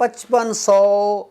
5500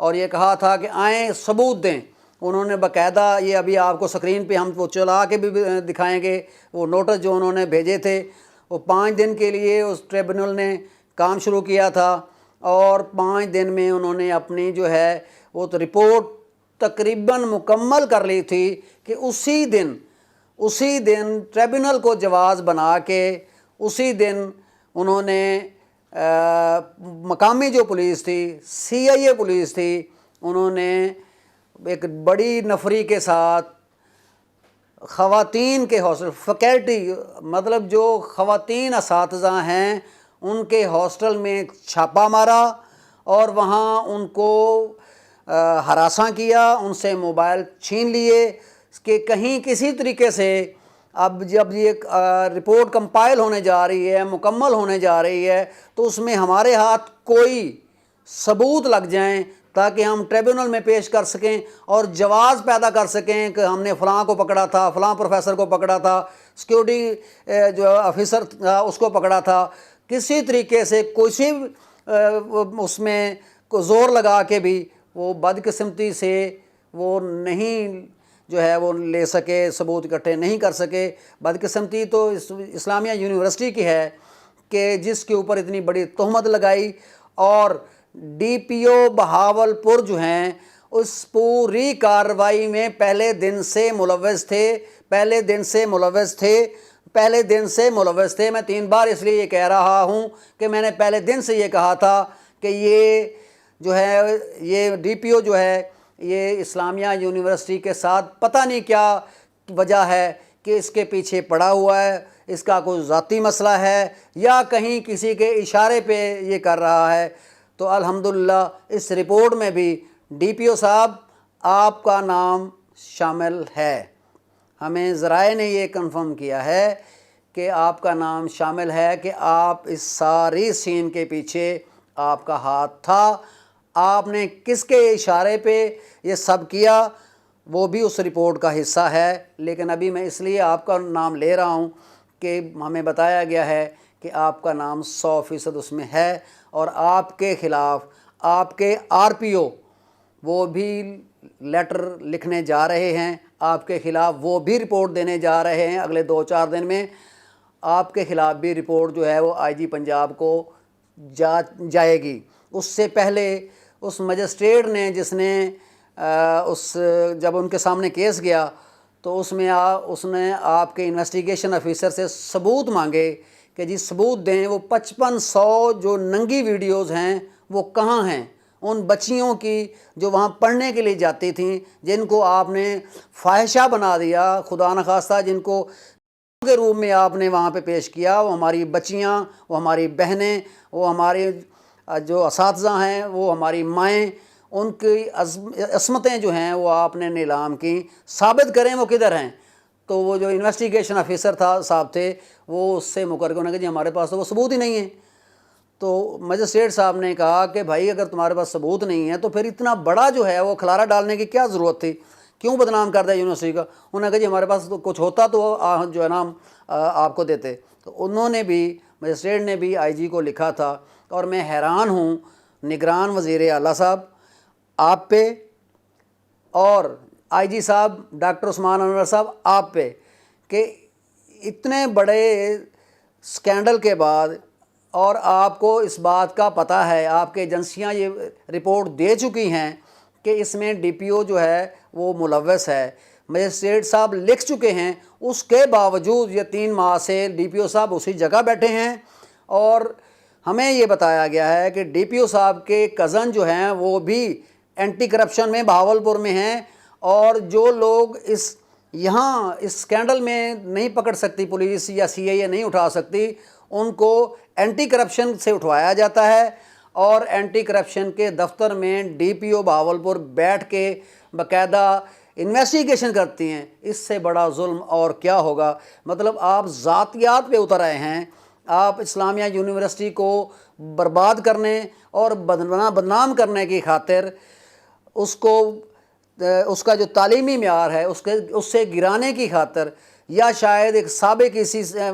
اور یہ کہا تھا کہ آئیں ثبوت دیں. انہوں نے باقاعدہ، یہ ابھی آپ کو سکرین پہ ہم وہ چلا کے بھی دکھائیں گے، وہ نوٹس جو انہوں نے بھیجے تھے، وہ 5 دن کے لیے اس ٹریبونل نے کام شروع کیا تھا، اور 5 دن میں انہوں نے اپنی جو ہے وہ تو رپورٹ تقریباً مکمل کر لی تھی کہ اسی دن ٹریبونل کو جواز بنا کے اسی دن انہوں نے مقامی جو پولیس تھی، CIA پولیس تھی، انہوں نے ایک بڑی نفری کے ساتھ خواتین کے ہاسٹل، فیکلٹی مطلب جو خواتین اساتذہ ہیں ان کے ہاسٹل میں چھاپہ مارا، اور وہاں ان کو ہراساں کیا، ان سے موبائل چھین لیے کہ کہیں کسی طریقے سے اب جب یہ رپورٹ کمپائل ہونے جا رہی ہے، مکمل ہونے جا رہی ہے، تو اس میں ہمارے ہاتھ کوئی ثبوت لگ جائیں تاکہ ہم ٹریبونل میں پیش کر سکیں اور جواز پیدا کر سکیں کہ ہم نے فلاں کو پکڑا تھا، فلاں پروفیسر کو پکڑا تھا، سیکیورٹی جو آفیسر تھا اس کو پکڑا تھا. کسی طریقے سے کسی اس میں زور لگا کے بھی وہ بدقسمتی سے وہ نہیں جو ہے وہ لے سکے، ثبوت اکٹھے نہیں کر سکے. بدقسمتی تو اسلامیہ یونیورسٹی کی ہے کہ جس کے اوپر اتنی بڑی تہمت لگائی، اور DPO بہاولپور جو ہیں اس پوری کارروائی میں پہلے دن سے ملوث تھے. میں 3 بار اس لیے یہ کہہ رہا ہوں کہ میں نے پہلے دن سے یہ کہا تھا کہ یہ جو ہے یہ DPO جو ہے یہ اسلامیہ یونیورسٹی کے ساتھ پتہ نہیں کیا وجہ ہے کہ اس کے پیچھے پڑا ہوا ہے، اس کا کوئی ذاتی مسئلہ ہے یا کہیں کسی کے اشارے پہ یہ کر رہا ہے. تو الحمدللہ اس رپورٹ میں بھی DPO صاحب آپ کا نام شامل ہے. ہمیں ذرائع نے یہ کنفرم کیا ہے کہ آپ کا نام شامل ہے، کہ آپ اس ساری سین کے پیچھے آپ کا ہاتھ تھا. آپ نے کس کے اشارے پہ یہ سب کیا وہ بھی اس رپورٹ کا حصہ ہے، لیکن ابھی میں اس لیے آپ کا نام لے رہا ہوں کہ ہمیں بتایا گیا ہے کہ آپ کا نام 100% اس میں ہے، اور آپ کے خلاف آپ کے RPO وہ بھی لیٹر لکھنے جا رہے ہیں، آپ کے خلاف وہ بھی رپورٹ دینے جا رہے ہیں. اگلے 2-4 دن میں آپ کے خلاف بھی رپورٹ جو ہے وہ IG پنجاب کو جائے گی. اس سے پہلے اس مجسٹریٹ نے جس نے جب ان کے سامنے کیس گیا تو اس نے آپ کے انویسٹیگیشن آفیسر سے ثبوت مانگے کہ جی ثبوت دیں، وہ 5500 جو ننگی ویڈیوز ہیں وہ کہاں ہیں، ان بچیوں کی جو وہاں پڑھنے کے لیے جاتی تھیں، جن کو آپ نے فاحشہ بنا دیا، خدا نخواستہ جن کو کے روپ میں آپ نے وہاں پہ پیش کیا. وہ ہماری بچیاں، وہ ہماری بہنیں، وہ ہمارے جو اساتذہ ہیں، وہ ہماری مائیں، ان کی عصمتیں جو ہیں وہ آپ نے نیلام کی. ثابت کریں وہ کدھر ہیں. تو وہ جو انویسٹیگیشن آفیسر صاحب تھے وہ اس سے مکر کے انہوں نے کہا جی ہمارے پاس تو وہ ثبوت ہی نہیں ہے. تو مجسٹریٹ صاحب نے کہا کہ بھائی اگر تمہارے پاس ثبوت نہیں ہے تو پھر اتنا بڑا جو ہے وہ کھلارا ڈالنے کی کیا ضرورت تھی، کیوں بدنام کر دیا یونیورسٹی کا. انہوں نے کہا جی ہمارے پاس تو کچھ ہوتا تو جو ہے نا آپ کو دیتے. تو انہوں نے بھی، مجسٹریٹ نے بھی IG کو لکھا تھا، اور میں حیران ہوں نگران وزیر اعلیٰ صاحب آپ پہ، اور IG صاحب ڈاکٹر عثمان انور صاحب آپ پہ، کہ اتنے بڑے سکینڈل کے بعد، اور آپ کو اس بات کا پتہ ہے، آپ کے ایجنسیاں یہ رپورٹ دے چکی ہیں کہ اس میں DPO جو ہے وہ ملوث ہے، مجسٹریٹ صاحب لکھ چکے ہیں. اس کے باوجود یہ 3 ماہ سے DPO صاحب اسی جگہ بیٹھے ہیں. اور ہمیں یہ بتایا گیا ہے کہ DPO صاحب کے کزن جو ہیں وہ بھی اینٹی کرپشن میں بہاولپور میں ہیں، اور جو لوگ یہاں اس سکینڈل میں نہیں پکڑ سکتی پولیس یا CIA نہیں اٹھا سکتی، ان کو اینٹی کرپشن سے اٹھوایا جاتا ہے. اور اینٹی کرپشن کے دفتر میں DPO بہاولپور بیٹھ کے باقاعدہ انویسٹیگیشن کرتی ہیں. اس سے بڑا ظلم اور کیا ہوگا. مطلب آپ ذاتیات پہ اتر آئے ہیں، آپ اسلامیہ یونیورسٹی کو برباد کرنے اور بدنام کرنے کی خاطر اس کا جو تعلیمی معیار ہے اس سے گرانے کی خاطر، یا شاید ایک سابق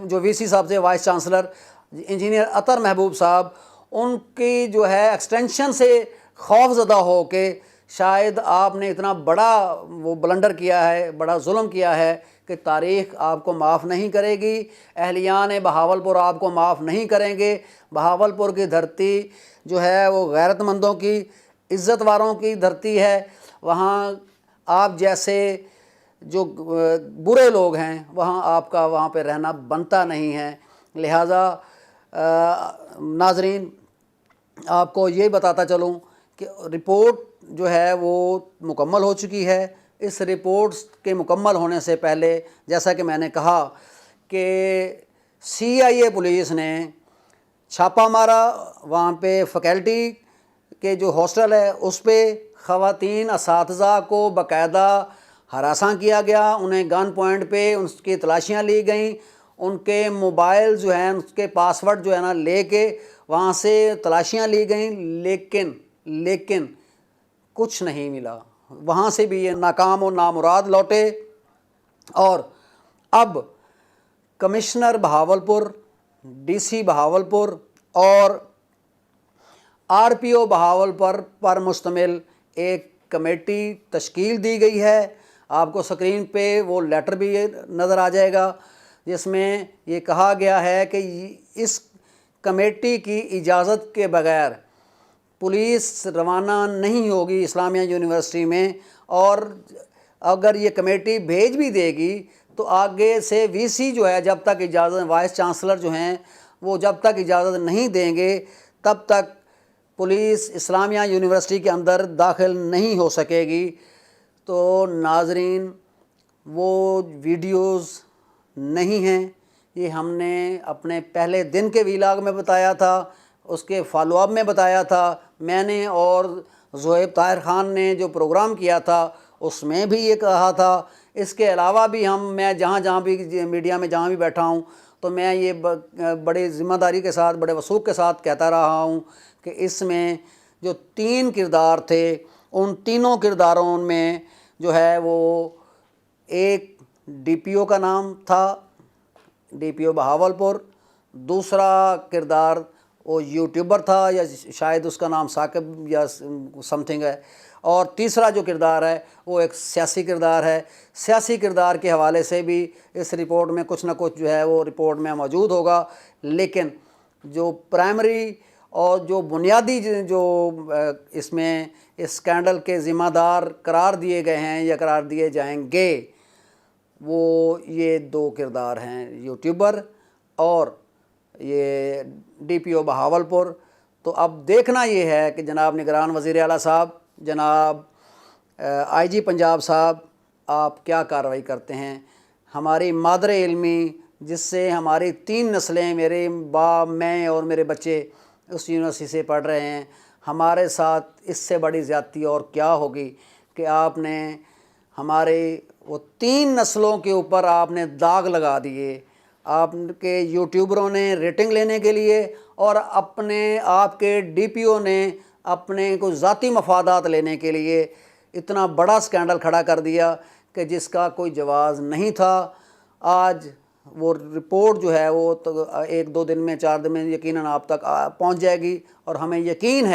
جو VC صاحب سے وائس چانسلر انجینئر اطہر محبوب صاحب، ان کی جو ہے ایکسٹینشن سے خوف زدہ ہو کہ شاید آپ نے اتنا بڑا وہ بلنڈر کیا ہے، بڑا ظلم کیا ہے کہ تاریخ آپ کو معاف نہیں کرے گی، اہلیان بہاولپور آپ کو معاف نہیں کریں گے۔ بہاولپور کی دھرتی جو ہے وہ غیرت مندوں کی، عزت واروں کی دھرتی ہے، وہاں آپ جیسے جو برے لوگ ہیں وہاں آپ کا وہاں پہ رہنا بنتا نہیں ہے۔ لہٰذا ناظرین، آپ کو یہ بتاتا چلوں کہ رپورٹ جو ہے وہ مکمل ہو چکی ہے۔ اس رپورٹس کے مکمل ہونے سے پہلے جیسا کہ میں نے کہا کہ CIA پولیس نے چھاپہ مارا، وہاں پہ فیکلٹی کے جو ہاسٹل ہے اس پہ خواتین اساتذہ کو باقاعدہ ہراساں کیا گیا، انہیں گن پوائنٹ پہ ان کی تلاشیاں لی گئیں، ان کے موبائل جو ہیں اس کے پاسورڈ جو ہے نا لے کے وہاں سے تلاشیاں لی گئیں، لیکن کچھ نہیں ملا، وہاں سے بھی یہ ناکام و نامراد لوٹے۔ اور اب کمشنر بہاولپور، DC بہاولپور اور RPO بہاولپور پر مشتمل ایک کمیٹی تشکیل دی گئی ہے۔ آپ کو سکرین پہ وہ لیٹر بھی نظر آ جائے گا جس میں یہ کہا گیا ہے کہ اس کمیٹی کی اجازت کے بغیر پولیس روانہ نہیں ہوگی اسلامیہ یونیورسٹی میں، اور اگر یہ کمیٹی بھیج بھی دے گی تو آگے سے VC جو ہے جب تک اجازت، وائس چانسلر جو ہیں وہ جب تک اجازت نہیں دیں گے تب تک پولیس اسلامیہ یونیورسٹی کے اندر داخل نہیں ہو سکے گی۔ تو ناظرین، وہ ویڈیوز نہیں ہیں، یہ ہم نے اپنے پہلے دن کے ویلاگ میں بتایا تھا، اس کے فالو اپ میں بتایا تھا، میں نے اور زہیب طاہر خان نے جو پروگرام کیا تھا اس میں بھی یہ کہا تھا۔ اس کے علاوہ بھی میں جہاں بھی میڈیا میں جہاں بھی بیٹھا ہوں تو میں یہ بڑی ذمہ داری کے ساتھ، بڑے وثوق کے ساتھ کہتا رہا ہوں کہ اس میں جو 3 کردار تھے ان تینوں کرداروں میں جو ہے وہ ایک DPO کا نام تھا، DPO بہاولپور، دوسرا کردار وہ یوٹیوبر تھا یا شاید اس کا نام ثاقب یا سم تھنگ ہے، اور تیسرا جو کردار ہے وہ ایک سیاسی کردار ہے۔ سیاسی کردار کے حوالے سے بھی اس رپورٹ میں کچھ نہ کچھ جو ہے وہ رپورٹ میں موجود ہوگا، لیکن جو پرائمری اور جو بنیادی جو اس میں اس اسکینڈل کے ذمہ دار قرار دیے گئے ہیں یا قرار دیے جائیں گے وہ یہ 2 کردار ہیں، یوٹیوبر اور یہ DPO بہاولپور۔ تو اب دیکھنا یہ ہے کہ جناب نگران وزیر اعلیٰ صاحب، جناب IG پنجاب صاحب، آپ کیا کارروائی کرتے ہیں۔ ہماری مادر علمی جس سے ہماری 3 نسلیں، میرے باپ، میں اور میرے بچے اس یونیورسٹی سے پڑھ رہے ہیں، ہمارے ساتھ اس سے بڑی زیادتی اور کیا ہوگی کہ آپ نے ہمارے وہ 3 نسلوں کے اوپر آپ نے داغ لگا دیے۔ آپ کے یوٹیوبروں نے ریٹنگ لینے کے لیے اور اپنے آپ کے DPO نے اپنے کچھ ذاتی مفادات لینے کے لیے اتنا بڑا سکینڈل کھڑا کر دیا کہ جس کا کوئی جواز نہیں تھا۔ آج وہ رپورٹ جو ہے وہ 1-2 دن میں، 4 دن میں یقیناً آپ تک پہنچ جائے گی، اور ہمیں یقین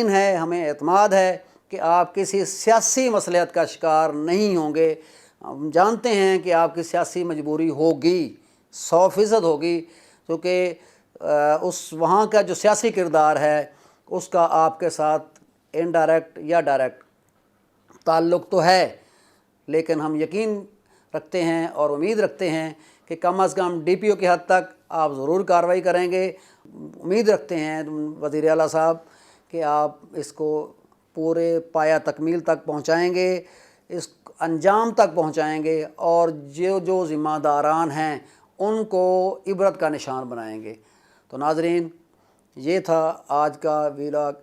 ہے، ہمیں اعتماد ہے کہ آپ کسی سیاسی مصلحت کا شکار نہیں ہوں گے۔ ہم جانتے ہیں کہ آپ کی سیاسی مجبوری ہوگی، 100% ہوگی، کیونکہ اس وہاں کا جو سیاسی کردار ہے اس کا آپ کے ساتھ انڈائریکٹ یا ڈائریکٹ تعلق تو ہے، لیکن ہم یقین رکھتے ہیں اور امید رکھتے ہیں کہ کم از کم DPO کی حد تک آپ ضرور کارروائی کریں گے۔ امید رکھتے ہیں وزیر اعلیٰ صاحب کہ آپ اس کو پورے پایہ تکمیل تک پہنچائیں گے، اس انجام تک پہنچائیں گے، اور جو ذمہ داران ہیں ان کو عبرت کا نشان بنائیں گے۔ تو ناظرین، یہ تھا آج کا ویلاگ۔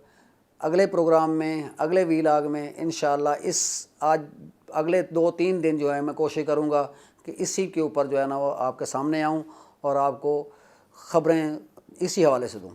اگلے پروگرام میں، اگلے ویلاگ میں انشاءاللہ آج اگلے 2-3 دن جو ہے میں کوشش کروں گا کہ اسی کے اوپر جو ہے نا وہ آپ کے سامنے آؤں اور آپ کو خبریں اسی حوالے سے دوں۔